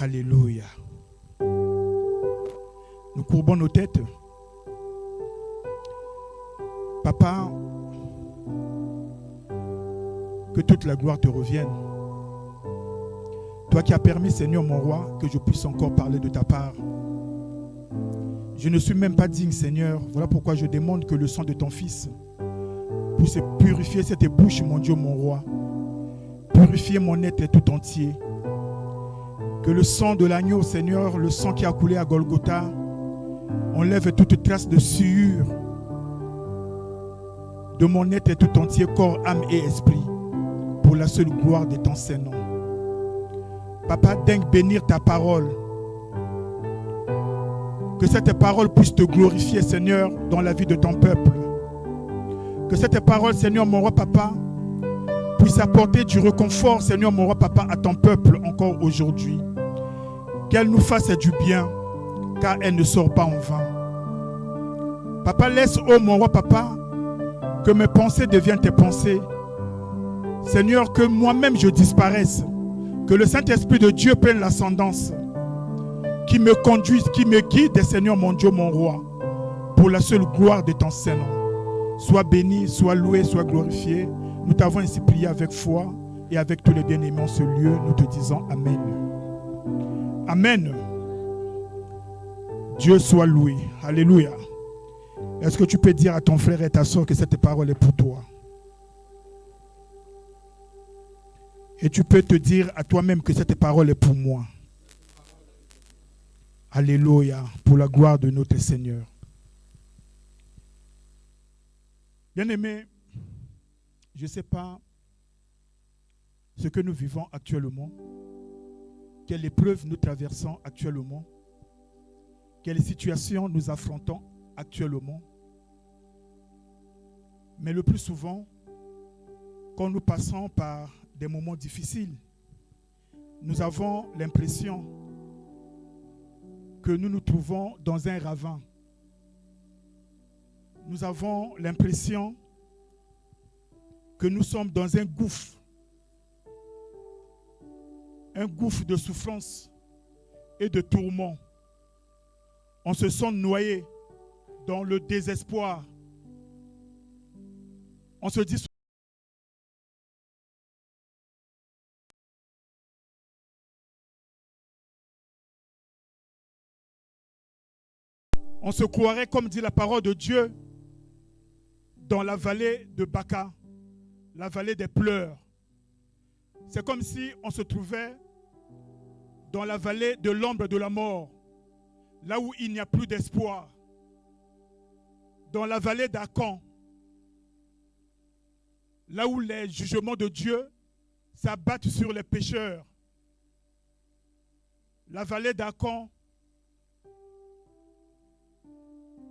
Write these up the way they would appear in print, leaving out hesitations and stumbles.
Alléluia. Nous courbons nos têtes. Papa, que toute la gloire te revienne. Toi qui as permis, Seigneur mon roi, que je puisse encore parler de ta part. Je ne suis même pas digne, Seigneur. Voilà pourquoi je demande que le sang de ton Fils puisse purifier cette bouche, mon Dieu, mon roi. Purifier mon être tout entier. Que le sang de l'agneau, Seigneur, le sang qui a coulé à Golgotha, enlève toute trace de sueur de mon être tout entier, corps, âme et esprit, pour la seule gloire de ton Saint-Nom. Papa, daigne bénir ta parole. Que cette parole puisse te glorifier, Seigneur, dans la vie de ton peuple. Que cette parole, Seigneur, mon roi, Papa, puisse apporter du réconfort, Seigneur, mon roi, Papa, à ton peuple encore aujourd'hui. Qu'elle nous fasse du bien, car elle ne sort pas en vain. Papa, laisse, oh mon roi, Papa, que mes pensées deviennent tes pensées. Seigneur, que moi-même je disparaisse. Que le Saint-Esprit de Dieu prenne l'ascendance. Qui me conduise, qui me guide, Seigneur, mon Dieu, mon roi. Pour la seule gloire de ton Saint-Nom. Sois béni, sois loué, sois glorifié. Nous t'avons ainsi prié avec foi et avec tous les bien-aimés en ce lieu. Nous te disons Amen. Amen. Dieu soit loué. Alléluia. Est-ce que tu peux dire à ton frère et ta soeur que cette parole est pour toi? Et tu peux te dire à toi-même que cette parole est pour moi. Alléluia. Pour la gloire de notre Seigneur. Bien-aimés, je ne sais pas ce que nous vivons actuellement, quelle épreuve nous traversons actuellement, quelle situation nous affrontons actuellement. Mais le plus souvent, quand nous passons par des moments difficiles, nous avons l'impression que nous nous trouvons dans un ravin. Nous avons l'impression que nous sommes dans un gouffre de souffrance et de tourment. On se sent noyé dans le désespoir. On se dit on se croirait, comme dit la parole de Dieu, dans la vallée de Baca, la vallée des pleurs. C'est comme si on se trouvait dans la vallée de l'ombre de la mort, là où il n'y a plus d'espoir. Dans la vallée d'Acan, là où les jugements de Dieu s'abattent sur les pécheurs. La vallée d'Acan,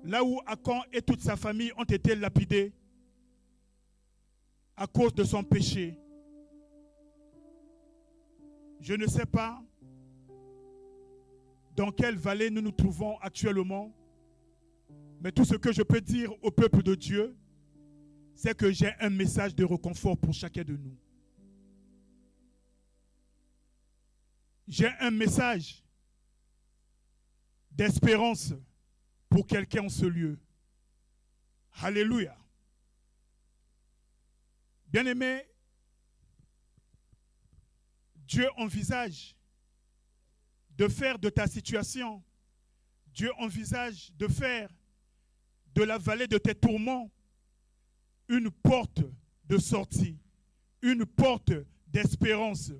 là où Acan et toute sa famille ont été lapidés à cause de son péché. Je ne sais pas dans quelle vallée nous nous trouvons actuellement, mais tout ce que je peux dire au peuple de Dieu, c'est que j'ai un message de réconfort pour chacun de nous. J'ai un message d'espérance pour quelqu'un en ce lieu. Alléluia. Bien-aimé, Dieu envisage de faire de ta situation, Dieu envisage de faire de la vallée de tes tourments une porte de sortie, une porte d'espérance.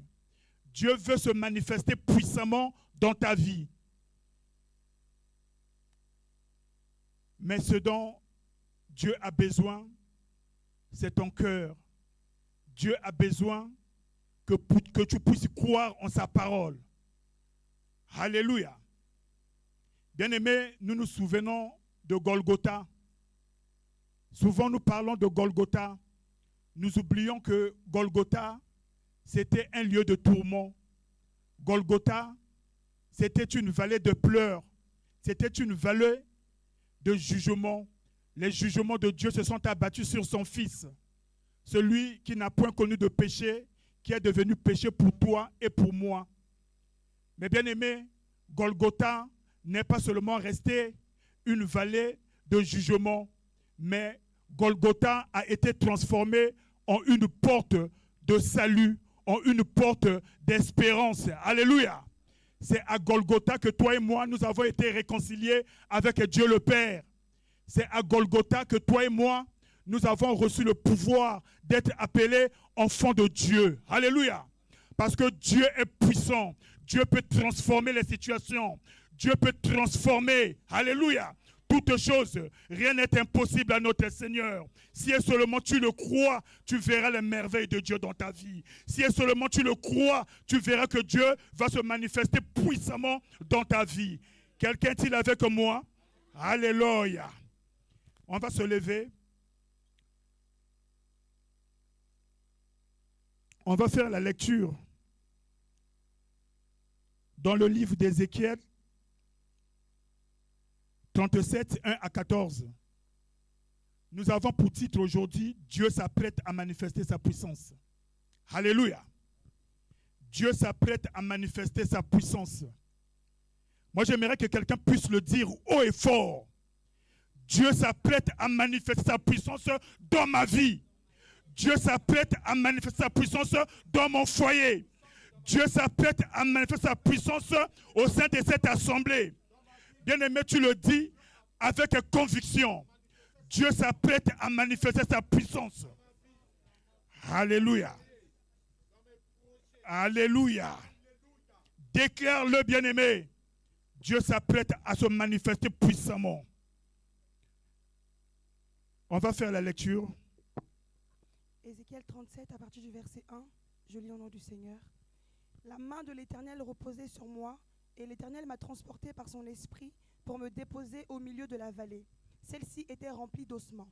Dieu veut se manifester puissamment dans ta vie. Mais ce dont Dieu a besoin, c'est ton cœur. Dieu a besoin que tu puisses croire en sa parole. Alléluia. Bien-aimés, nous nous souvenons de Golgotha. Souvent nous parlons de Golgotha. Nous oublions que Golgotha, c'était un lieu de tourment. Golgotha, c'était une vallée de pleurs. C'était une vallée de jugement. Les jugements de Dieu se sont abattus sur son Fils. Celui qui n'a point connu de péché, qui est devenu péché pour toi et pour moi. Mais bien aimé, Golgotha n'est pas seulement resté une vallée de jugement, mais Golgotha a été transformé en une porte de salut, en une porte d'espérance. Alléluia. C'est à Golgotha que toi et moi, nous avons été réconciliés avec Dieu le Père. C'est à Golgotha que toi et moi, nous avons reçu le pouvoir d'être appelés enfants de Dieu. Alléluia. Parce que Dieu est puissant. Dieu peut transformer les situations. Dieu peut transformer. Alléluia. Toutes choses, rien n'est impossible à notre Seigneur. Si et seulement tu le crois, tu verras les merveilles de Dieu dans ta vie. Si et seulement tu le crois, tu verras que Dieu va se manifester puissamment dans ta vie. Quelqu'un est-il avec moi? Alléluia. On va se lever. On va faire la lecture dans le livre d'Ézéchiel 37, 1 à 14. Nous avons pour titre aujourd'hui, Dieu s'apprête à manifester sa puissance. Alléluia. Dieu s'apprête à manifester sa puissance. Moi, j'aimerais que quelqu'un puisse le dire haut et fort. Dieu s'apprête à manifester sa puissance dans ma vie. Dieu s'apprête à manifester sa puissance dans mon foyer. Dieu s'apprête à manifester sa puissance au sein de cette assemblée. Bien-aimé, tu le dis avec conviction. Dieu s'apprête à manifester sa puissance. Alléluia. Alléluia. Déclare-le, bien-aimé. Dieu s'apprête à se manifester puissamment. On va faire la lecture. Ézéchiel 37, à partir du verset 1, je lis au nom du Seigneur. La main de l'Éternel reposait sur moi, et l'Éternel m'a transporté par son esprit pour me déposer au milieu de la vallée. Celle-ci était remplie d'ossements.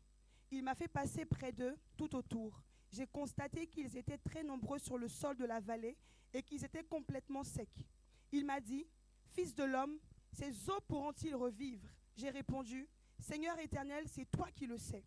Il m'a fait passer près d'eux tout autour. J'ai constaté qu'ils étaient très nombreux sur le sol de la vallée et qu'ils étaient complètement secs. Il m'a dit, « Fils de l'homme, ces eaux pourront-ils revivre ?» J'ai répondu, « Seigneur éternel, c'est toi qui le sais. »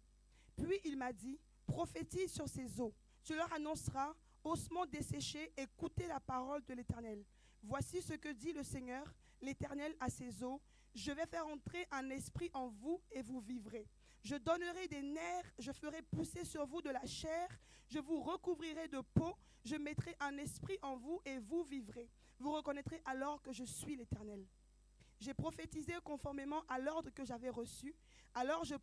Puis il m'a dit, « Prophétise sur ces eaux. Tu leur annonceras, ossements desséchés, écoutez la parole de l'Éternel. Voici ce que dit le Seigneur, l'Éternel à ces eaux. Je vais faire entrer un esprit en vous et vous vivrez. Je donnerai des nerfs, je ferai pousser sur vous de la chair, je vous recouvrirai de peau, je mettrai un esprit en vous et vous vivrez. Vous reconnaîtrez alors que je suis l'Éternel. » J'ai prophétisé conformément à l'ordre que j'avais reçu. Alors que je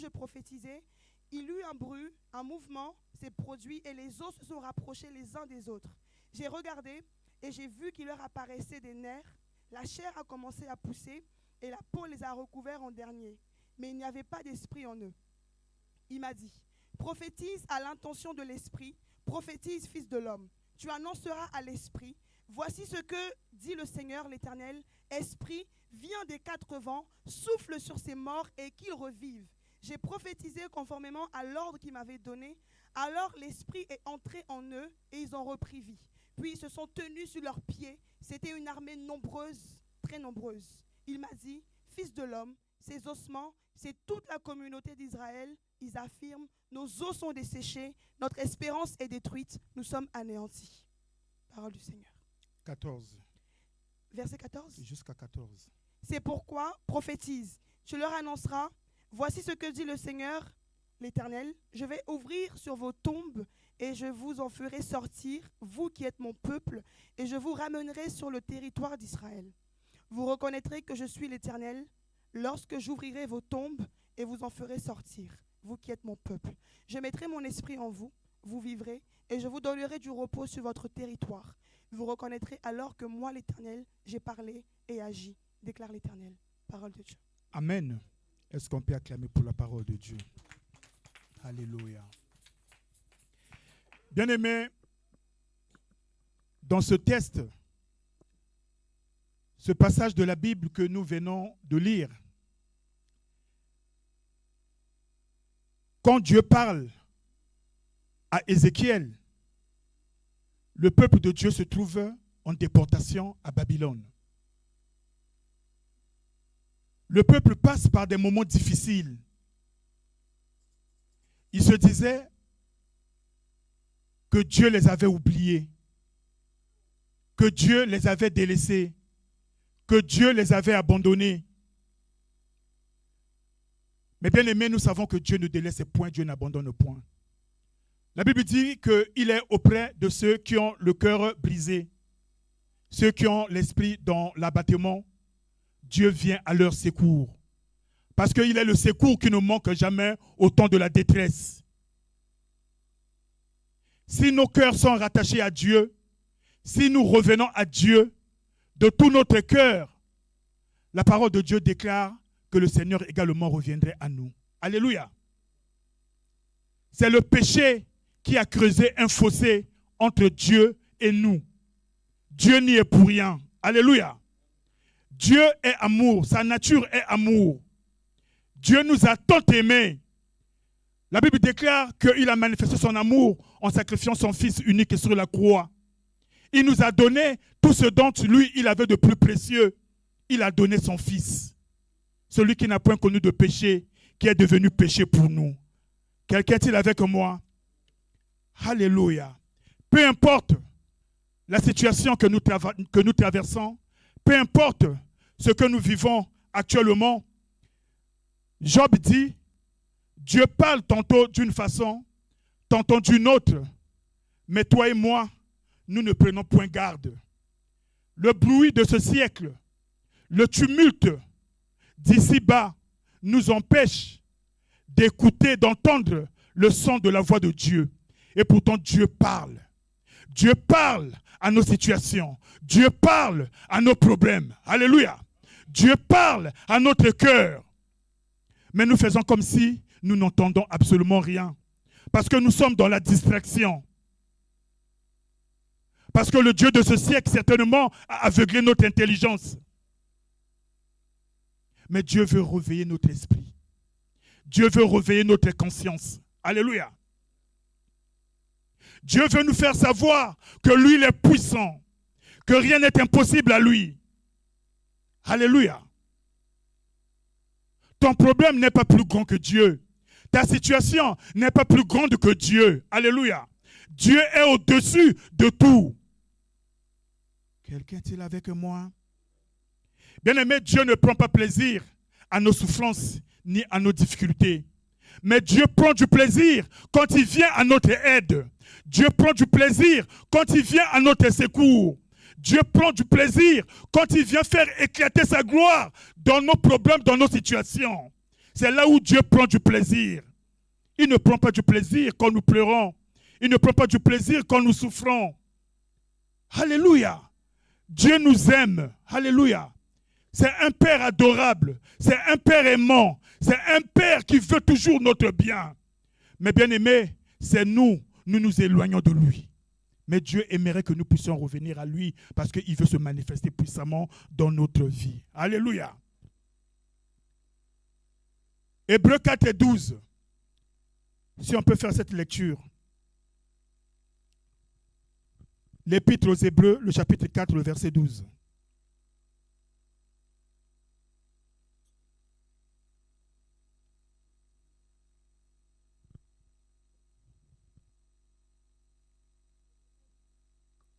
prophétisais, il y eut un bruit, un mouvement s'est produit et les os se sont rapprochés les uns des autres. J'ai regardé et j'ai vu qu'il leur apparaissait des nerfs. La chair a commencé à pousser et la peau les a recouverts en dernier. Mais il n'y avait pas d'esprit en eux. Il m'a dit, prophétise à l'intention de l'esprit, prophétise, fils de l'homme. Tu annonceras à l'esprit, voici ce que dit le Seigneur l'Éternel, esprit, viens des quatre vents, souffle sur ces morts et qu'ils revivent. J'ai prophétisé conformément à l'ordre qu'il m'avait donné. Alors l'esprit est entré en eux et ils ont repris vie. Puis ils se sont tenus sur leurs pieds. C'était une armée nombreuse, très nombreuse. Il m'a dit, fils de l'homme, ces ossements, c'est toute la communauté d'Israël. Ils affirment, nos os sont desséchés, notre espérance est détruite, nous sommes anéantis. Parole du Seigneur. 14. Verset 14. Jusqu'à 14. C'est pourquoi prophétise. Tu leur annonceras, voici ce que dit le Seigneur, l'Éternel. Je vais ouvrir sur vos tombes et je vous en ferai sortir, vous qui êtes mon peuple, et je vous ramènerai sur le territoire d'Israël. Vous reconnaîtrez que je suis l'Éternel lorsque j'ouvrirai vos tombes et vous en ferai sortir, vous qui êtes mon peuple. Je mettrai mon esprit en vous, vous vivrez, et je vous donnerai du repos sur votre territoire. Vous reconnaîtrez alors que moi, l'Éternel, j'ai parlé et agi, déclare l'Éternel. Parole de Dieu. Amen. Est-ce qu'on peut acclamer pour la parole de Dieu? Alléluia. Bien-aimés, dans ce texte, ce passage de la Bible que nous venons de lire, quand Dieu parle à Ézéchiel, le peuple de Dieu se trouve en déportation à Babylone. Le peuple passe par des moments difficiles. Il se disait que Dieu les avait oubliés, que Dieu les avait délaissés, que Dieu les avait abandonnés. Mais bien aimés, nous savons que Dieu ne délaisse point, Dieu n'abandonne point. La Bible dit qu'il est auprès de ceux qui ont le cœur brisé, ceux qui ont l'esprit dans l'abattement. Dieu vient à leur secours. Parce qu'il est le secours qui ne manque jamais au temps de la détresse. Si nos cœurs sont rattachés à Dieu, si nous revenons à Dieu de tout notre cœur, la parole de Dieu déclare que le Seigneur également reviendrait à nous. Alléluia. C'est le péché qui a creusé un fossé entre Dieu et nous. Dieu n'y est pour rien. Alléluia. Dieu est amour, sa nature est amour. Dieu nous a tant aimés. La Bible déclare qu'il a manifesté son amour en sacrifiant son Fils unique sur la croix. Il nous a donné tout ce dont lui, il avait de plus précieux. Il a donné son Fils. Celui qui n'a point connu de péché, qui est devenu péché pour nous. Quelqu'un est-il avec moi? Alléluia. Peu importe la situation que nous traversons, peu importe ce que nous vivons actuellement, Job dit, Dieu parle tantôt d'une façon, tantôt d'une autre, mais toi et moi, nous ne prenons point garde. Le bruit de ce siècle, le tumulte d'ici-bas nous empêche d'écouter, d'entendre le son de la voix de Dieu. Et pourtant, Dieu parle. Dieu parle à nos situations. Dieu parle à nos problèmes. Alléluia. Dieu parle à notre cœur. Mais nous faisons comme si nous n'entendons absolument rien. Parce que nous sommes dans la distraction. Parce que le Dieu de ce siècle, certainement, a aveuglé notre intelligence. Mais Dieu veut réveiller notre esprit. Dieu veut réveiller notre conscience. Alléluia. Dieu veut nous faire savoir que lui, il est puissant, que rien n'est impossible à lui. Alléluia. Ton problème n'est pas plus grand que Dieu. Ta situation n'est pas plus grande que Dieu. Alléluia. Dieu est au-dessus de tout. Quelqu'un est-il avec moi? Bien-aimé, Dieu ne prend pas plaisir à nos souffrances ni à nos difficultés. Mais Dieu prend du plaisir quand il vient à notre aide. Dieu prend du plaisir quand il vient à notre secours. Dieu prend du plaisir quand il vient faire éclater sa gloire dans nos problèmes, dans nos situations. C'est là où Dieu prend du plaisir. Il ne prend pas du plaisir quand nous pleurons. Il ne prend pas du plaisir quand nous souffrons. Alléluia. Dieu nous aime. Alléluia. C'est un Père adorable. C'est un Père aimant. C'est un Père qui veut toujours notre bien. Mais bien aimé, c'est nous nous éloignons de lui. Mais Dieu aimerait que nous puissions revenir à lui parce qu'il veut se manifester puissamment dans notre vie. Alléluia. Hébreux 4 et 12. Si on peut faire cette lecture. L'Épître aux Hébreux, le chapitre 4, le verset 12.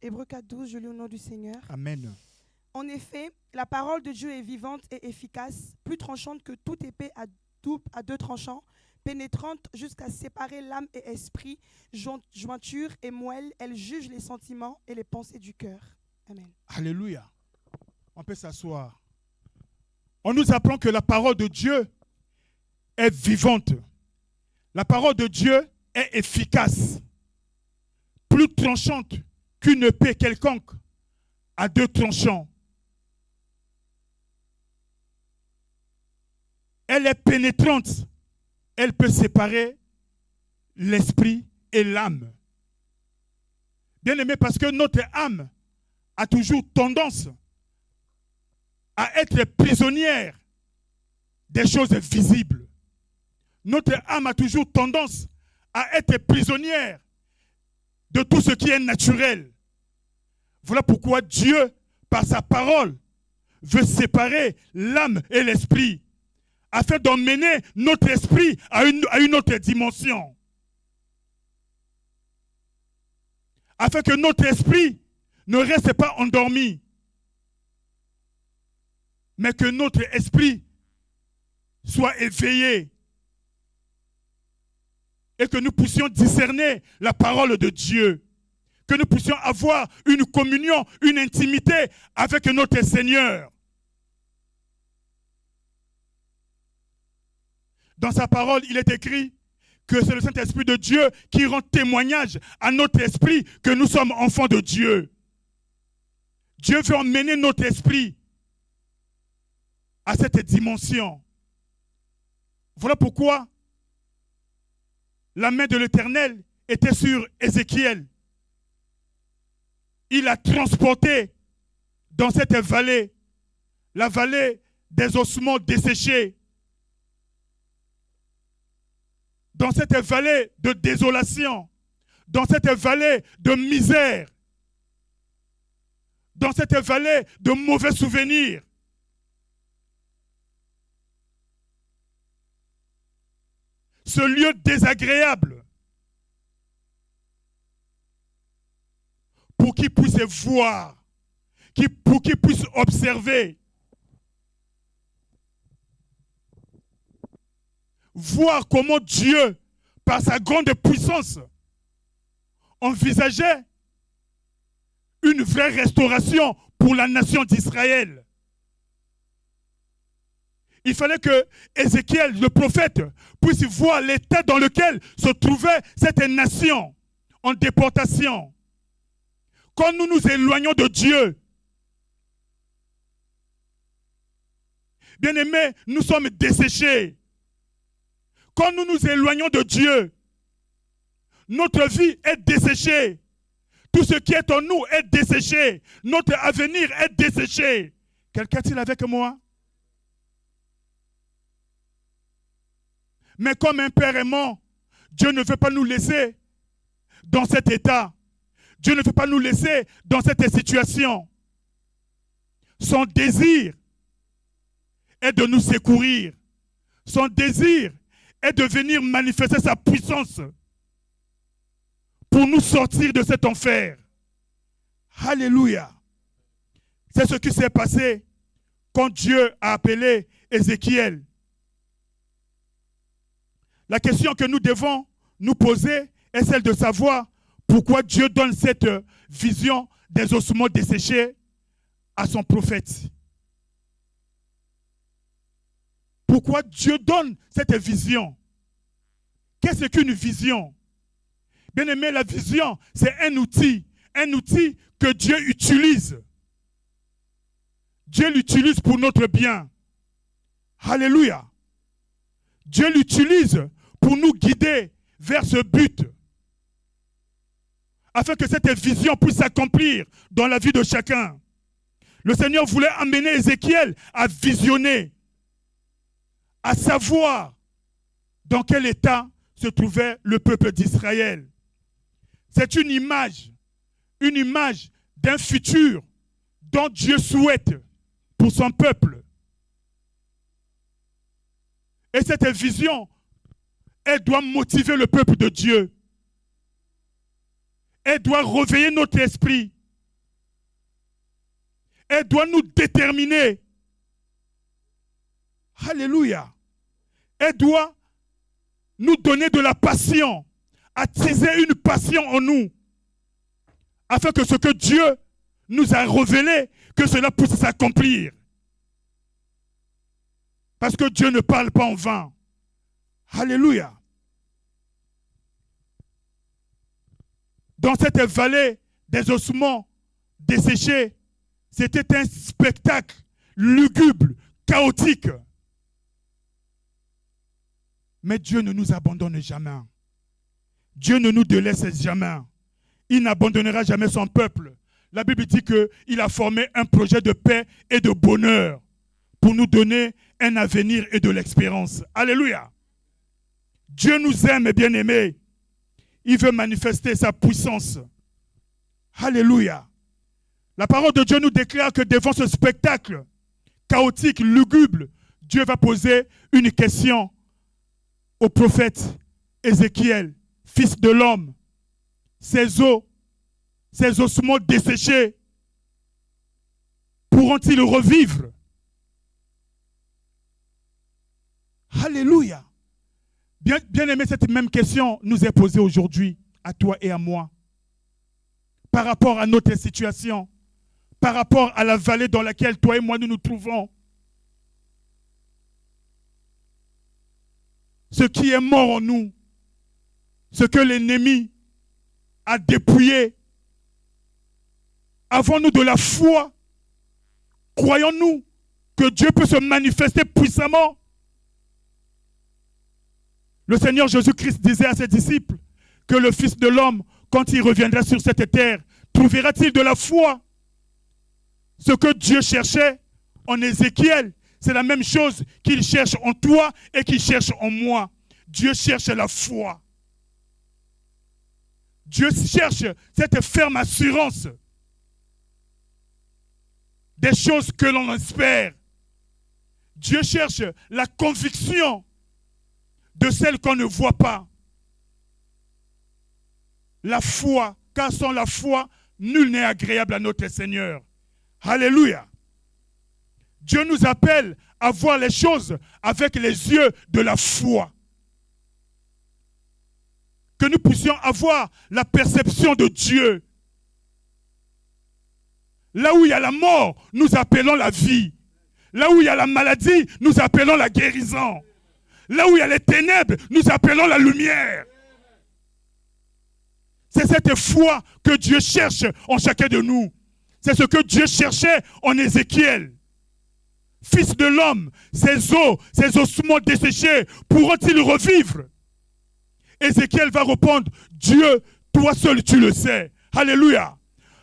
Hébreux 4, 12, je lis au nom du Seigneur. Amen. En effet, la parole de Dieu est vivante et efficace, plus tranchante que toute épée à deux tranchants, pénétrante jusqu'à séparer l'âme et esprit, jointure et moelle. Elle juge les sentiments et les pensées du cœur. Amen. Alléluia. On peut s'asseoir. On nous apprend que la parole de Dieu est vivante. La parole de Dieu est efficace, plus tranchante qu'une épée quelconque à deux tranchants. Elle est pénétrante. Elle peut séparer l'esprit et l'âme. Bien aimé, parce que notre âme a toujours tendance à être prisonnière des choses visibles. Notre âme a toujours tendance à être prisonnière de tout ce qui est naturel. Voilà pourquoi Dieu, par sa parole, veut séparer l'âme et l'esprit, afin d'emmener notre esprit à une autre dimension. Afin que notre esprit ne reste pas endormi, mais que notre esprit soit éveillé et que nous puissions discerner la parole de Dieu, que nous puissions avoir une communion, une intimité avec notre Seigneur. Dans sa parole, il est écrit que c'est le Saint-Esprit de Dieu qui rend témoignage à notre esprit que nous sommes enfants de Dieu. Dieu veut emmener notre esprit à cette dimension. Voilà pourquoi la main de l'Éternel était sur Ézéchiel. Il a transporté dans cette vallée, la vallée des ossements desséchés, dans cette vallée de désolation, dans cette vallée de misère, dans cette vallée de mauvais souvenirs. Ce lieu désagréable, pour qu'il puisse voir, pour qu'il puisse observer, voir comment Dieu, par sa grande puissance, envisageait une vraie restauration pour la nation d'Israël. Il fallait que Ézéchiel, le prophète, puisse voir l'état dans lequel se trouvait cette nation en déportation. Quand nous nous éloignons de Dieu, bien-aimés, nous sommes desséchés. Quand nous nous éloignons de Dieu, notre vie est desséchée. Tout ce qui est en nous est desséché. Notre avenir est desséché. Quelqu'un est-il avec moi? Mais comme un père aimant, Dieu ne veut pas nous laisser dans cet état. Dieu ne veut pas nous laisser dans cette situation. Son désir est de nous secourir. Son désir est de venir manifester sa puissance pour nous sortir de cet enfer. Alléluia. C'est ce qui s'est passé quand Dieu a appelé Ézéchiel. La question que nous devons nous poser est celle de savoir pourquoi Dieu donne cette vision des ossements desséchés à son prophète. Pourquoi Dieu donne cette vision? Qu'est-ce qu'une vision? Bien-aimé, la vision, c'est un outil que Dieu utilise. Dieu l'utilise pour notre bien. Alléluia. Dieu l'utilise pour nous guider vers ce but, afin que cette vision puisse s'accomplir dans la vie de chacun. Le Seigneur voulait amener Ézéchiel à visionner, à savoir dans quel état se trouvait le peuple d'Israël. C'est une image d'un futur dont Dieu souhaite pour son peuple. Et cette vision, elle doit motiver le peuple de Dieu. Elle doit réveiller notre esprit. Elle doit nous déterminer. Alléluia. Elle doit nous donner de la passion, attiser une passion en nous, afin que ce que Dieu nous a révélé, que cela puisse s'accomplir. Parce que Dieu ne parle pas en vain. Alléluia. Dans cette vallée des ossements desséchés, c'était un spectacle lugubre, chaotique. Mais Dieu ne nous abandonne jamais. Dieu ne nous délaisse jamais. Il n'abandonnera jamais son peuple. La Bible dit qu'il a formé un projet de paix et de bonheur pour nous donner un avenir et de l'espérance. Alléluia. Dieu nous aime, bien-aimés. Il veut manifester sa puissance. Alléluia. La parole de Dieu nous déclare que devant ce spectacle chaotique, lugubre, Dieu va poser une question au prophète Ézéchiel, fils de l'homme. Ces os, ces ossements desséchés, pourront-ils revivre? Alléluia. Bien aimé, cette même question nous est posée aujourd'hui à toi et à moi. Par rapport à notre situation, par rapport à la vallée dans laquelle toi et moi nous nous trouvons. Ce qui est mort en nous, ce que l'ennemi a dépouillé, avons-nous de la foi? Croyons-nous que Dieu peut se manifester puissamment? Le Seigneur Jésus-Christ disait à ses disciples que le Fils de l'homme, quand il reviendra sur cette terre, trouvera-t-il de la foi? Ce que Dieu cherchait en Ézéchiel, c'est la même chose qu'il cherche en toi et qu'il cherche en moi. Dieu cherche la foi. Dieu cherche cette ferme assurance des choses que l'on espère. Dieu cherche la conviction de celles qu'on ne voit pas. La foi, car sans la foi, nul n'est agréable à notre Seigneur. Alléluia. Dieu nous appelle à voir les choses avec les yeux de la foi. Que nous puissions avoir la perception de Dieu. Là où il y a la mort, nous appelons la vie. Là où il y a la maladie, nous appelons la guérison. Là où il y a les ténèbres, nous appelons la lumière. C'est cette foi que Dieu cherche en chacun de nous. C'est ce que Dieu cherchait en Ézéchiel. Fils de l'homme, ses os, ses ossements desséchés, pourront-ils revivre? Ézéchiel va répondre, Dieu, toi seul tu le sais. Alléluia.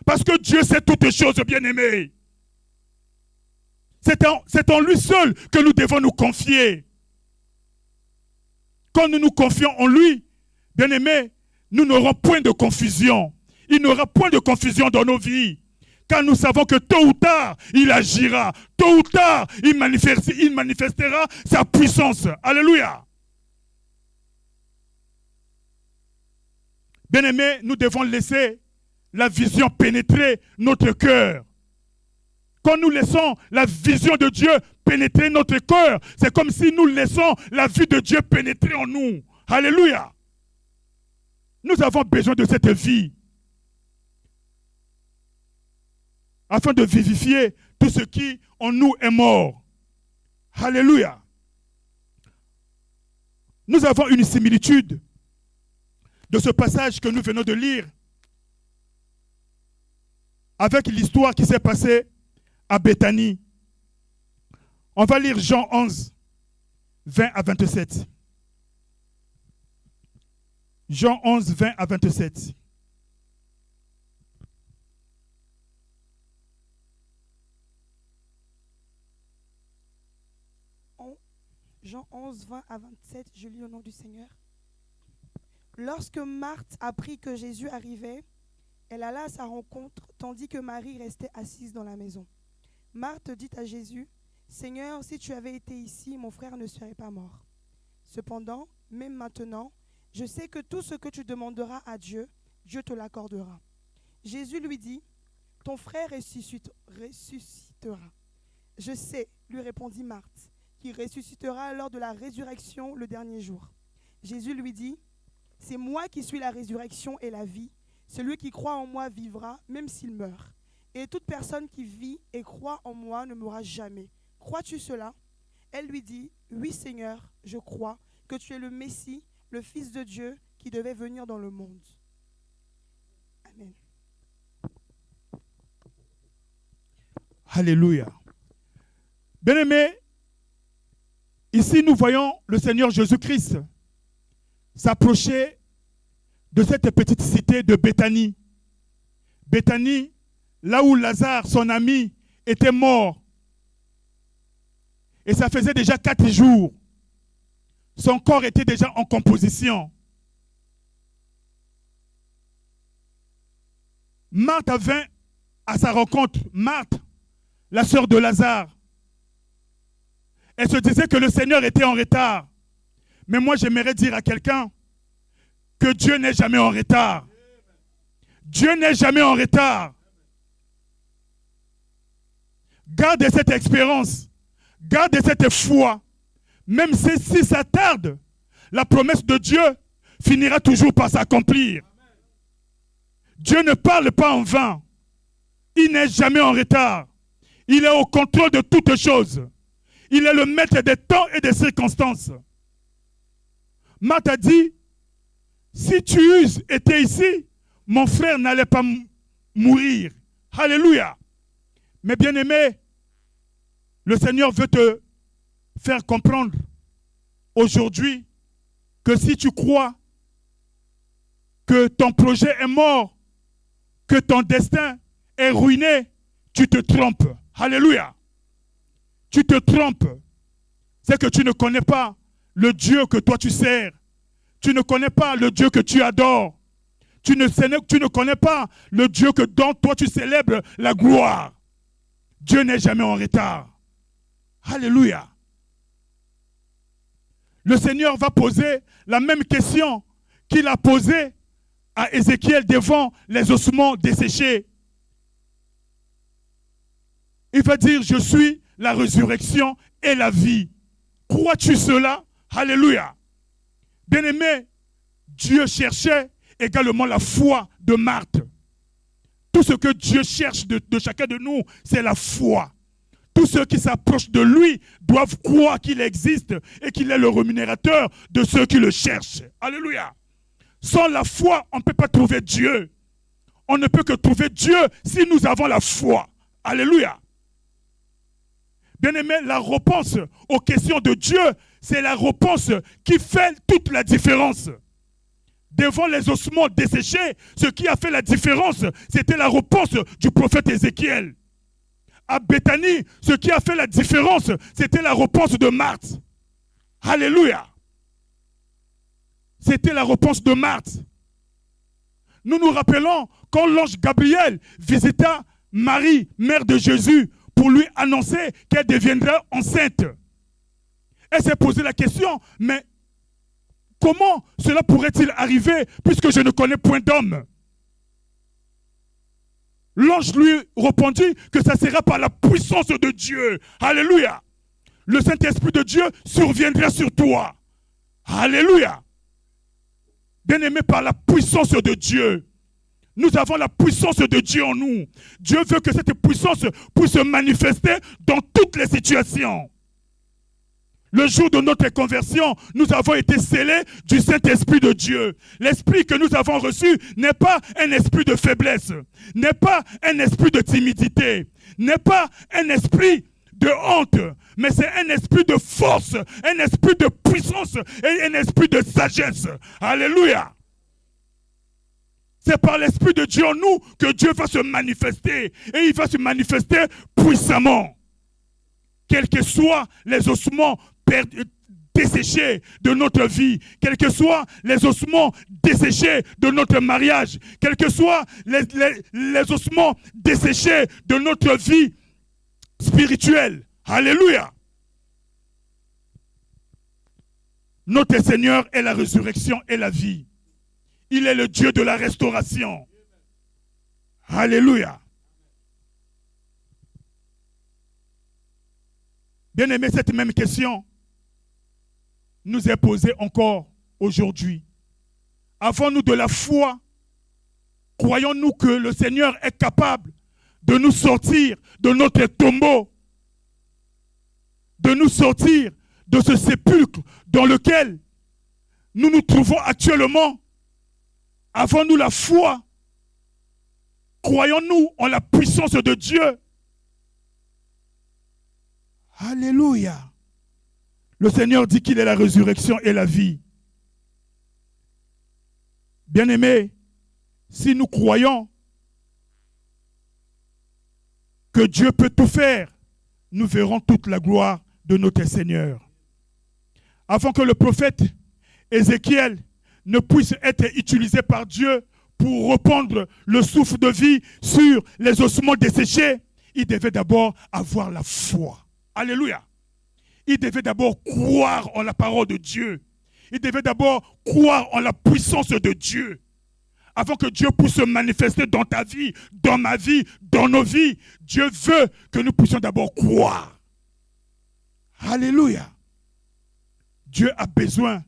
Parce que Dieu sait toutes choses, bien-aimés. C'est en lui seul que nous devons nous confier. Quand nous nous confions en lui, bien-aimés, nous n'aurons point de confusion. Il n'y aura point de confusion dans nos vies. Car nous savons que tôt ou tard, il agira. Tôt ou tard, il manifestera sa puissance. Alléluia. Bien-aimés, nous devons laisser la vision pénétrer notre cœur. Quand nous laissons la vision de Dieu pénétrer notre cœur, c'est comme si nous laissons la vie de Dieu pénétrer en nous. Alléluia. Nous avons besoin de cette vie afin de vivifier tout ce qui en nous est mort. Alléluia. Nous avons une similitude de ce passage que nous venons de lire avec l'histoire qui s'est passée à Béthanie. On va lire Jean 11, 20 à 27. Jean 11, 20 à 27. Jean 11, 20 à 27, je lis au nom du Seigneur. Lorsque Marthe apprit que Jésus arrivait, elle alla à sa rencontre, tandis que Marie restait assise dans la maison. Marthe dit à Jésus, « Seigneur, si tu avais été ici, mon frère ne serait pas mort. Cependant, même maintenant, je sais que tout ce que tu demanderas à Dieu, Dieu te l'accordera. » Jésus lui dit, « Ton frère ressuscitera. » « Je sais, lui répondit Marthe, qui ressuscitera lors de la résurrection le dernier jour. » Jésus lui dit, « C'est moi qui suis la résurrection et la vie. Celui qui croit en moi vivra, même s'il meurt. Et toute personne qui vit et croit en moi ne mourra jamais. Crois-tu cela ?» Elle lui dit, « Oui Seigneur, je crois que tu es le Messie, le Fils de Dieu, qui devait venir dans le monde. » Amen. Alléluia. Bien-aimés, ici nous voyons le Seigneur Jésus-Christ s'approcher de cette petite cité de Béthanie. Béthanie, là où Lazare, son ami, était mort. Et ça faisait déjà 4 jours. Son corps était déjà en composition. Marthe vint à sa rencontre. Marthe, la sœur de Lazare. Elle se disait que le Seigneur était en retard. Mais moi, j'aimerais dire à quelqu'un que Dieu n'est jamais en retard. Dieu n'est jamais en retard. Garde cette expérience. Garde cette foi. Même si ça tarde, la promesse de Dieu finira toujours par s'accomplir. Dieu ne parle pas en vain. Il n'est jamais en retard. Il est au contrôle de toutes choses. Il est le maître des temps et des circonstances. Marthe a dit, si tu eusses été ici, mon frère n'allait pas mourir. Alléluia. Mais bien aimé, le Seigneur veut te faire comprendre aujourd'hui que si tu crois que ton projet est mort, que ton destin est ruiné, tu te trompes. Alléluia. Tu te trompes. C'est que tu ne connais pas le Dieu que toi tu sers. Tu ne connais pas le Dieu que tu adores. Tu ne connais pas le Dieu que dont toi tu célèbres la gloire. Dieu n'est jamais en retard. Alléluia. Le Seigneur va poser la même question qu'il a posée à Ézéchiel devant les ossements desséchés. Il va dire, je suis la résurrection et la vie. Crois-tu cela? Alléluia. Bien-aimé, Dieu cherchait également la foi de Marthe. Tout ce que Dieu cherche de chacun de nous, c'est la foi. Tous ceux qui s'approchent de lui doivent croire qu'il existe et qu'il est le rémunérateur de ceux qui le cherchent. Alléluia. Sans la foi, on ne peut pas trouver Dieu. On ne peut que trouver Dieu si nous avons la foi. Alléluia. Bien-aimé, la réponse aux questions de Dieu, c'est la réponse qui fait toute la différence. Devant les ossements desséchés, ce qui a fait la différence, c'était la réponse du prophète Ézéchiel. À Béthanie, ce qui a fait la différence, c'était la réponse de Marthe. Alléluia. C'était la réponse de Marthe. Nous nous rappelons quand l'ange Gabriel visita Marie, mère de Jésus, pour lui annoncer qu'elle deviendrait enceinte. Elle s'est posé la question, mais comment cela pourrait-il arriver puisque je ne connais point d'homme? L'ange lui répondit que ça sera par la puissance de Dieu. Alléluia. Le Saint-Esprit de Dieu surviendra sur toi. Alléluia. Bien-aimé, par la puissance de Dieu. Nous avons la puissance de Dieu en nous. Dieu veut que cette puissance puisse se manifester dans toutes les situations. Le jour de notre conversion, nous avons été scellés du Saint-Esprit de Dieu. L'esprit que nous avons reçu n'est pas un esprit de faiblesse, n'est pas un esprit de timidité, n'est pas un esprit de honte, mais c'est un esprit de force, un esprit de puissance et un esprit de sagesse. Alléluia. C'est par l'Esprit de Dieu en nous que Dieu va se manifester. Et il va se manifester puissamment. Quels que soient les ossements desséchés de notre vie, quels que soient les ossements desséchés de notre mariage, quels que soient les ossements desséchés de notre vie spirituelle. Alléluia. Notre Seigneur est la résurrection et la vie. Il est le Dieu de la restauration. Alléluia. Bien aimé, cette même question nous est posée encore aujourd'hui. Avons-nous de la foi? Croyons-nous que le Seigneur est capable de nous sortir de notre tombeau, de nous sortir de ce sépulcre dans lequel nous nous trouvons actuellement? Avons-nous la foi? Croyons-nous en la puissance de Dieu? Alléluia. Le Seigneur dit qu'il est la résurrection et la vie. Bien-aimés, si nous croyons que Dieu peut tout faire, nous verrons toute la gloire de notre Seigneur. Avant que le prophète Ézéchiel ne puisse être utilisé par Dieu pour répandre le souffle de vie sur les ossements desséchés, il devait d'abord avoir la foi. Alléluia. Il devait d'abord croire en la parole de Dieu. Il devait d'abord croire en la puissance de Dieu. avant que Dieu puisse se manifester dans ta vie, dans ma vie, dans nos vies, Dieu veut que nous puissions d'abord croire. Alléluia. Dieu a besoin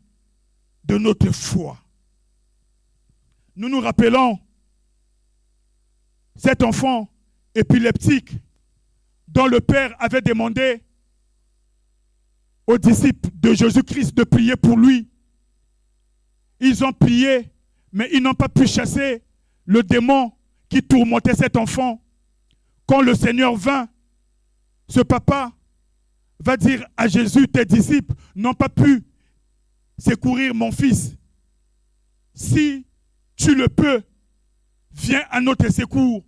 de notre foi. Nous nous rappelons cet enfant épileptique dont le Père avait demandé aux disciples de Jésus-Christ de prier pour lui. Ils ont prié, mais ils n'ont pas pu chasser le démon qui tourmentait cet enfant. Quand le Seigneur vint, ce papa va dire à Jésus, tes disciples n'ont pas pu secourir mon fils. Si tu le peux, viens à notre secours.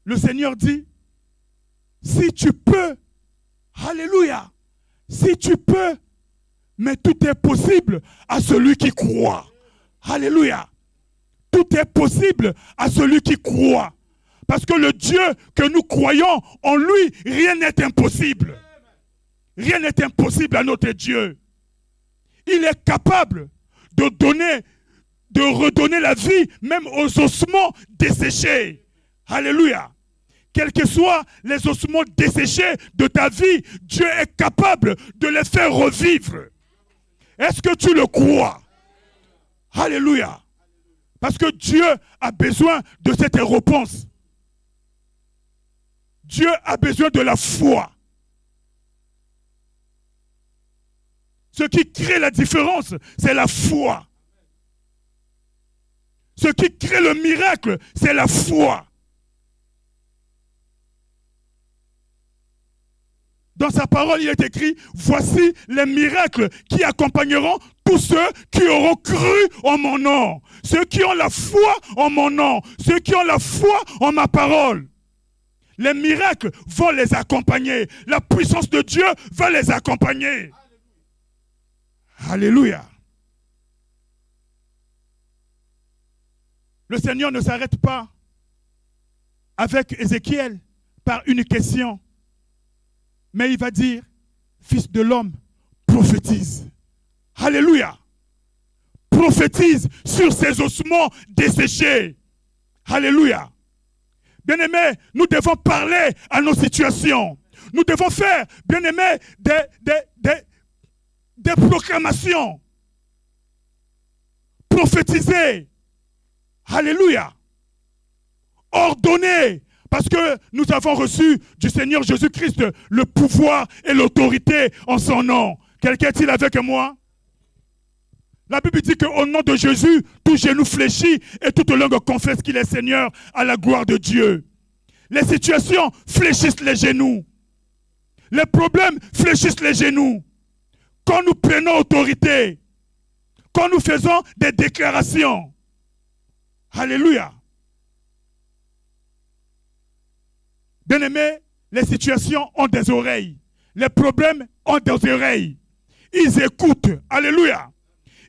Le Seigneur dit, si tu peux, alléluia, si tu peux, mais tout est possible à celui qui croit. Alléluia. Tout est possible à celui qui croit. Parce que le Dieu que nous croyons, en lui, rien n'est impossible. Rien n'est impossible à notre Dieu. Il est capable de redonner la vie même aux ossements desséchés. Alléluia. Quels que soient les ossements desséchés de ta vie, Dieu est capable de les faire revivre. Est-ce que tu le crois? Alléluia. Parce que Dieu a besoin de cette réponse. Dieu a besoin de la foi. Ce qui crée la différence, c'est la foi. Ce qui crée le miracle, c'est la foi. Dans sa parole, il est écrit, voici les miracles qui accompagneront tous ceux qui auront cru en mon nom. Ceux qui ont la foi en mon nom. Ceux qui ont la foi en ma parole. Les miracles vont les accompagner. La puissance de Dieu va les accompagner. Alléluia. Le Seigneur ne s'arrête pas avec Ézéchiel par une question. Mais il va dire, fils de l'homme, prophétise. Alléluia. Prophétise sur ces ossements desséchés. Alléluia. Bien-aimés, nous devons parler à nos situations. Nous devons faire, bien-aimés, des proclamations. Prophétiser. Alléluia. Ordonner. Parce que nous avons reçu du Seigneur Jésus-Christ le pouvoir et l'autorité en son nom. Quelqu'un est-il avec moi? La Bible dit qu'au nom de Jésus, tout genou fléchit et toute langue confesse qu'il est Seigneur à la gloire de Dieu. Les situations fléchissent les genoux. Les problèmes fléchissent les genoux. Quand nous prenons autorité, quand nous faisons des déclarations, alléluia. Bien-aimés, les situations ont des oreilles. Les problèmes ont des oreilles. Ils écoutent. Alléluia.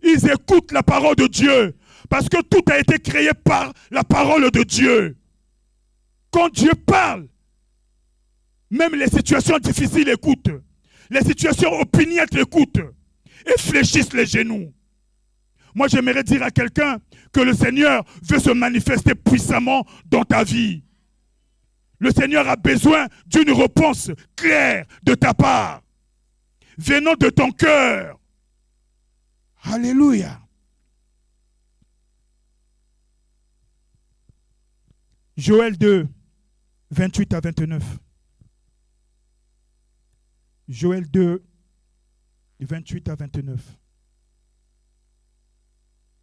Ils écoutent la parole de Dieu. Parce que tout a été créé par la parole de Dieu. Quand Dieu parle, même les situations difficiles écoutent. Les situations opiniâtres écoutent. Et fléchissent les genoux. Moi, j'aimerais dire à quelqu'un que le Seigneur veut se manifester puissamment dans ta vie. Le Seigneur a besoin d'une réponse claire de ta part, venant de ton cœur. Alléluia. Joël 2, 28 à 29. Joël 2, 28 à 29.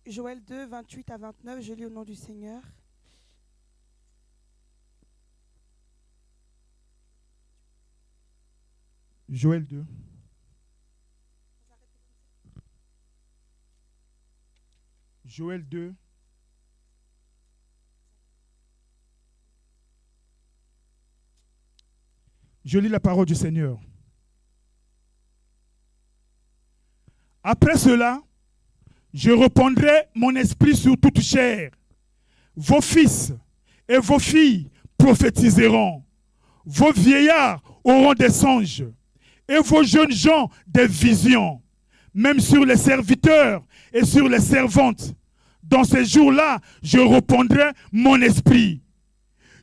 Joël 2, 28 à 29, je lis au nom du Seigneur. Joël 2. Joël 2. Je lis la parole du Seigneur. Après cela, je répandrai mon esprit sur toute chair. Vos fils et vos filles prophétiseront. Vos vieillards auront des songes. Et vos jeunes gens des visions. Même sur les serviteurs et sur les servantes. dans ces jours-là, je répandrai mon esprit.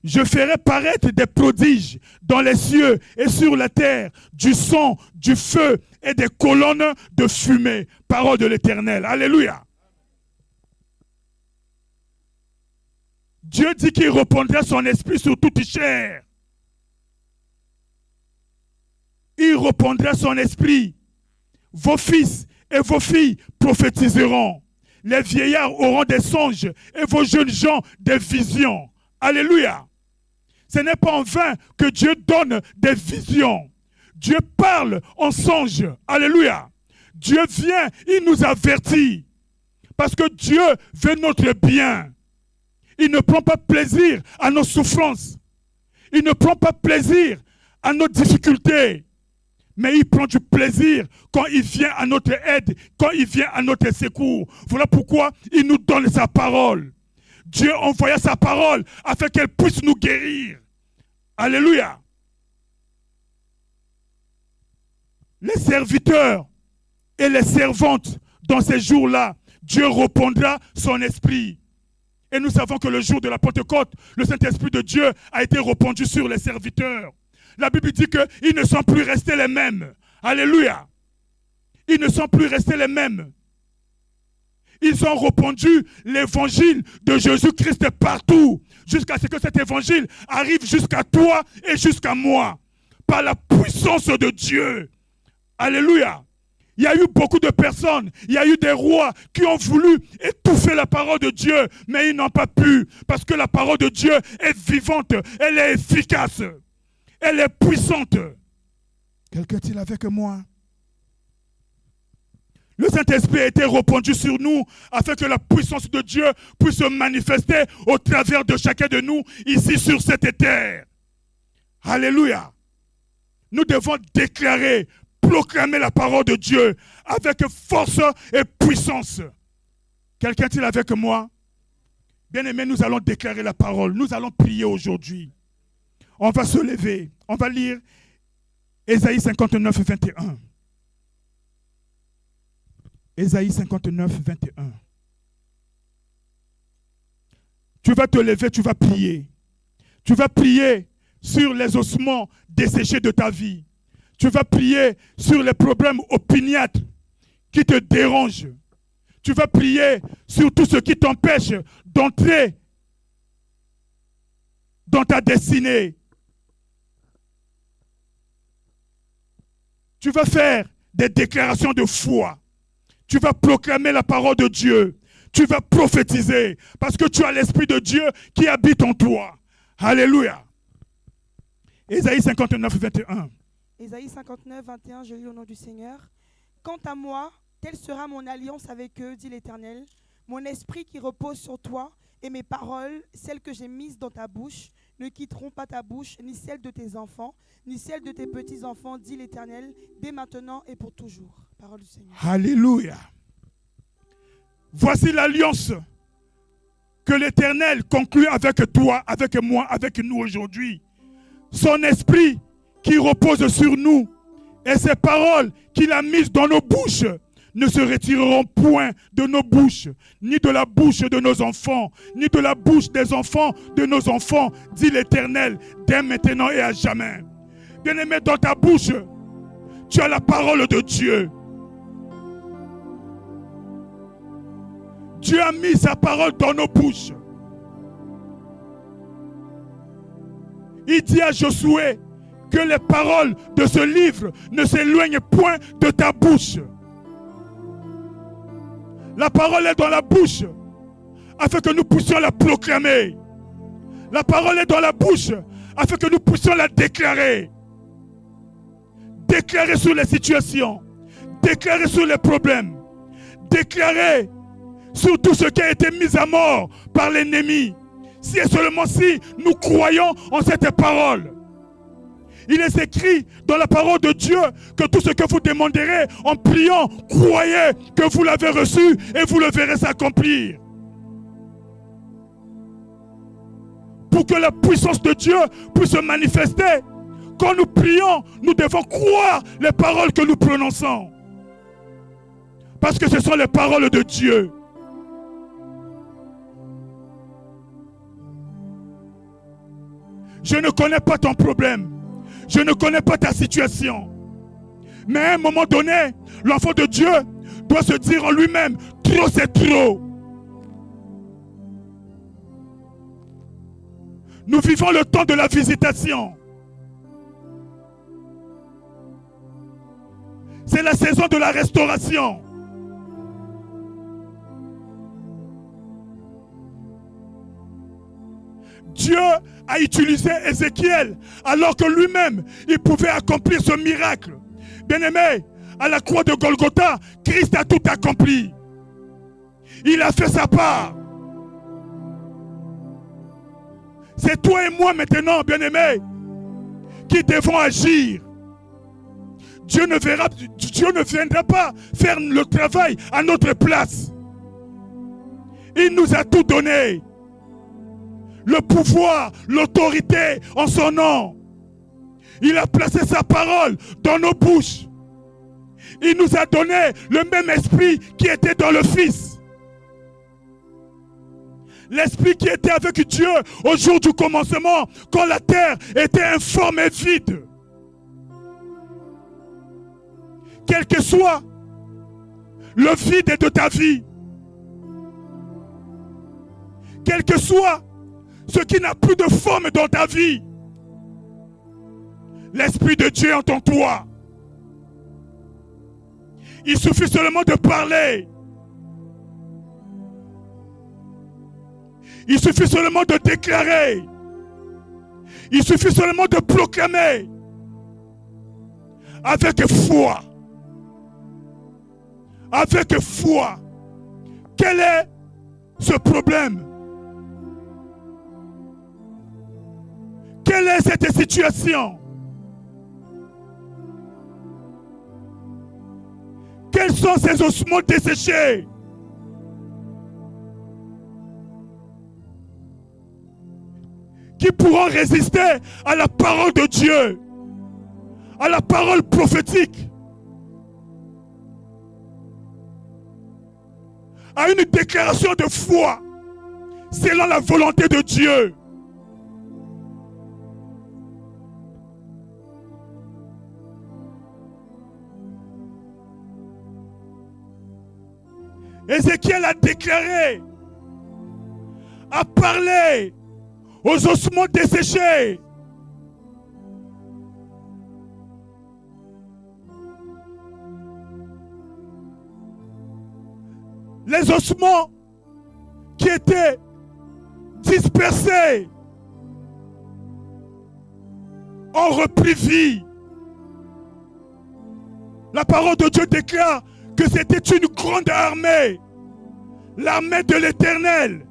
Je ferai paraître des prodiges dans les cieux et sur la terre, du sang, du feu et des colonnes de fumée. Parole de l'Éternel. Alléluia. Dieu dit qu'il répandra son esprit sur toute chair. Il répandra son esprit. Vos fils et vos filles prophétiseront. Les vieillards auront des songes et vos jeunes gens des visions. Alléluia. Ce n'est pas en vain que Dieu donne des visions. Dieu parle en songe. Alléluia. Dieu vient, il nous avertit. Parce que Dieu veut notre bien. Il ne prend pas plaisir à nos souffrances. Il ne prend pas plaisir à nos difficultés. Mais il prend du plaisir quand il vient à notre aide, quand il vient à notre secours. Voilà pourquoi il nous donne sa parole. Dieu envoya sa parole afin qu'elle puisse nous guérir. Alléluia. Les serviteurs et les servantes dans ces jours-là, Dieu répandra son esprit. Et nous savons que le jour de la Pentecôte, le Saint-Esprit de Dieu a été répandu sur les serviteurs. La Bible dit qu'ils ne sont plus restés les mêmes. Alléluia. Ils ne sont plus restés les mêmes. Ils ont répandu l'évangile de Jésus-Christ partout, jusqu'à ce que cet évangile arrive jusqu'à toi et jusqu'à moi, par la puissance de Dieu. Alléluia. Il y a eu beaucoup de personnes, il y a eu des rois qui ont voulu étouffer la parole de Dieu, mais ils n'ont pas pu, parce que la parole de Dieu est vivante, elle est efficace, elle est puissante. Quelqu'un est-il avec moi? Le Saint-Esprit a été répandu sur nous afin que la puissance de Dieu puisse se manifester au travers de chacun de nous ici sur cette terre. Alléluia. Nous devons déclarer, proclamer la parole de Dieu avec force et puissance. Quelqu'un est-il avec moi? Bien-aimés, nous allons déclarer la parole. Nous allons prier aujourd'hui. On va se lever. On va lire Ésaïe 59, 21. Ésaïe 59, 21. Tu vas te lever, tu vas prier. Tu vas prier sur les ossements desséchés de ta vie. Tu vas prier sur les problèmes opiniâtres qui te dérangent. Tu vas prier sur tout ce qui t'empêche d'entrer dans ta destinée. Tu vas faire des déclarations de foi. Tu vas proclamer la parole de Dieu. Tu vas prophétiser parce que tu as l'Esprit de Dieu qui habite en toi. Alléluia. Ésaïe 59, 21. Ésaïe 59, 21, je lis au nom du Seigneur. Quant à moi, telle sera mon alliance avec eux, dit l'Éternel. Mon esprit qui repose sur toi et mes paroles, celles que j'ai mises dans ta bouche, ne quitteront pas ta bouche, ni celle de tes enfants, ni celle de tes petits-enfants, dit l'Éternel, dès maintenant et pour toujours. Parole du Seigneur. Alléluia. Voici l'alliance que l'Éternel conclut avec toi, avec moi, avec nous aujourd'hui. Son esprit qui repose sur nous et ses paroles qu'il a mises dans nos bouches ne se retireront point de nos bouches, ni de la bouche de nos enfants, ni de la bouche des enfants de nos enfants, dit l'Éternel, dès maintenant et à jamais. Bien-aimé, dans ta bouche, tu as la parole de Dieu. Dieu a mis sa parole dans nos bouches. Il dit à Josué que les paroles de ce livre ne s'éloignent point de ta bouche. La parole est dans la bouche afin que nous puissions la proclamer. La parole est dans la bouche afin que nous puissions la déclarer. Déclarer sur les situations, déclarer sur les problèmes, déclarer sur tout ce qui a été mis à mort par l'ennemi. Si et seulement si nous croyons en cette parole. Il est écrit dans la parole de Dieu que tout ce que vous demanderez en priant, croyez que vous l'avez reçu et vous le verrez s'accomplir. Pour que la puissance de Dieu puisse se manifester, quand nous prions, nous devons croire les paroles que nous prononçons. Parce que ce sont les paroles de Dieu. Je ne connais pas ton problème. Je ne connais pas ta situation. Mais à un moment donné, l'enfant de Dieu doit se dire en lui-même, trop c'est trop. Nous vivons le temps de la visitation. C'est la saison de la restauration. Dieu a utilisé Ézéchiel alors que lui-même, il pouvait accomplir ce miracle. Bien-aimé, à la croix de Golgotha, Christ a tout accompli. Il a fait sa part. C'est toi et moi maintenant, bien-aimé, qui devons agir. Dieu ne viendra pas faire le travail à notre place. Il nous a tout donné. Le pouvoir, l'autorité en son nom. Il a placé sa parole dans nos bouches. Il nous a donné le même esprit qui était dans le Fils. L'esprit qui était avec Dieu au jour du commencement, quand la terre était informe et vide. Quel que soit le vide de ta vie, quel que soit ce qui n'a plus de forme dans ta vie, l'Esprit de Dieu est en toi. Il suffit seulement de parler. Il suffit seulement de déclarer. Il suffit seulement de proclamer. Avec foi. Avec foi. Quel est ce problème? Quelle est cette situation? Quels sont ces ossements desséchés? Qui pourront résister à la parole de Dieu, à la parole prophétique, à une déclaration de foi selon la volonté de Dieu. Ézéchiel a déclaré, a parlé aux ossements desséchés. Les ossements qui étaient dispersés ont repris vie. La parole de Dieu déclare que c'était une grande armée, l'armée de l'Éternel.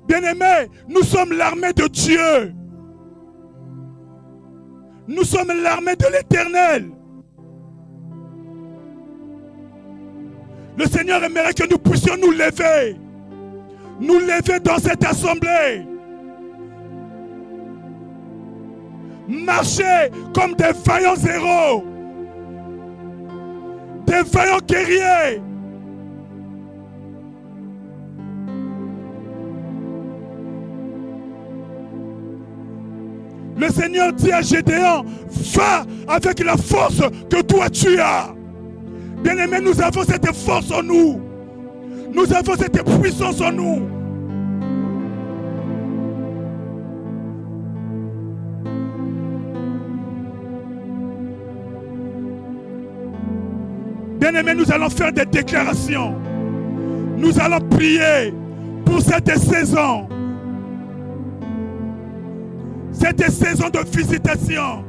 Bien-aimés, nous sommes l'armée de Dieu. Nous sommes l'armée de l'Éternel. Le Seigneur aimerait que nous puissions nous lever dans cette assemblée. Marcher comme des vaillants héros, des vaillants guerriers. Le Seigneur dit à Gédéon, va avec la force que toi tu as. Bien-aimés, nous avons cette force en nous. Nous avons cette puissance en nous. Bien-aimés, nous allons faire des déclarations. Nous allons prier pour cette saison. Cette saison de visitation.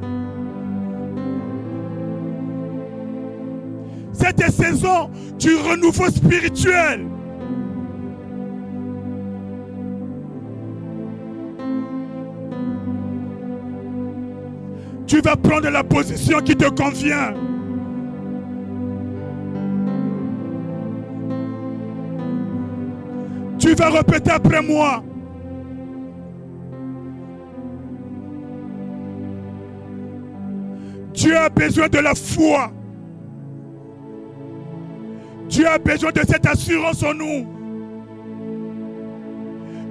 Cette saison du renouveau spirituel. Tu vas prendre la position qui te convient. Tu vas répéter après moi. Dieu a besoin de la foi. Dieu a besoin de cette assurance en nous.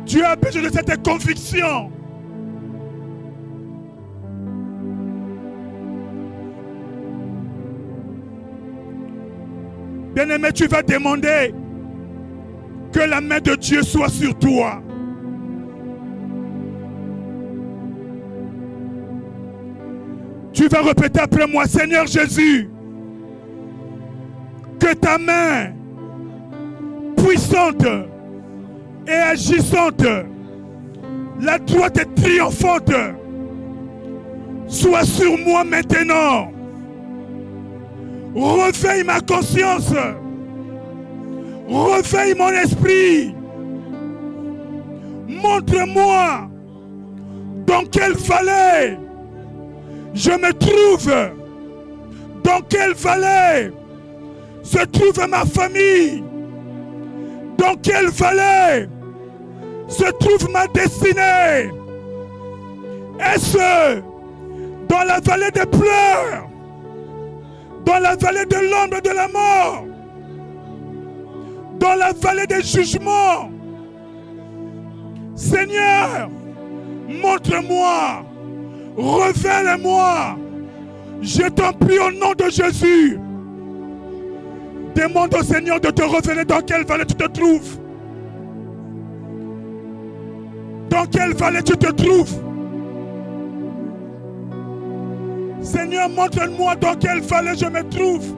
Dieu a besoin de cette conviction. Bien-aimé, tu vas demander que la main de Dieu soit sur toi. Tu vas répéter après moi, Seigneur Jésus, que ta main puissante et agissante, la droite et triomphante, soit sur moi maintenant. Réveille ma conscience. Réveille mon esprit. Montre-moi dans quelle vallée je me trouve. Dans quelle vallée se trouve ma famille. Dans quelle vallée se trouve ma destinée. Est-ce dans la vallée des pleurs, dans la vallée de l'ombre de la mort, dans la vallée des jugements? Seigneur, montre-moi, révèle-moi. Je t'en prie au nom de Jésus. Demande au Seigneur de te révéler dans quelle vallée tu te trouves. Dans quelle vallée tu te trouves. Seigneur, montre-moi dans quelle vallée je me trouve.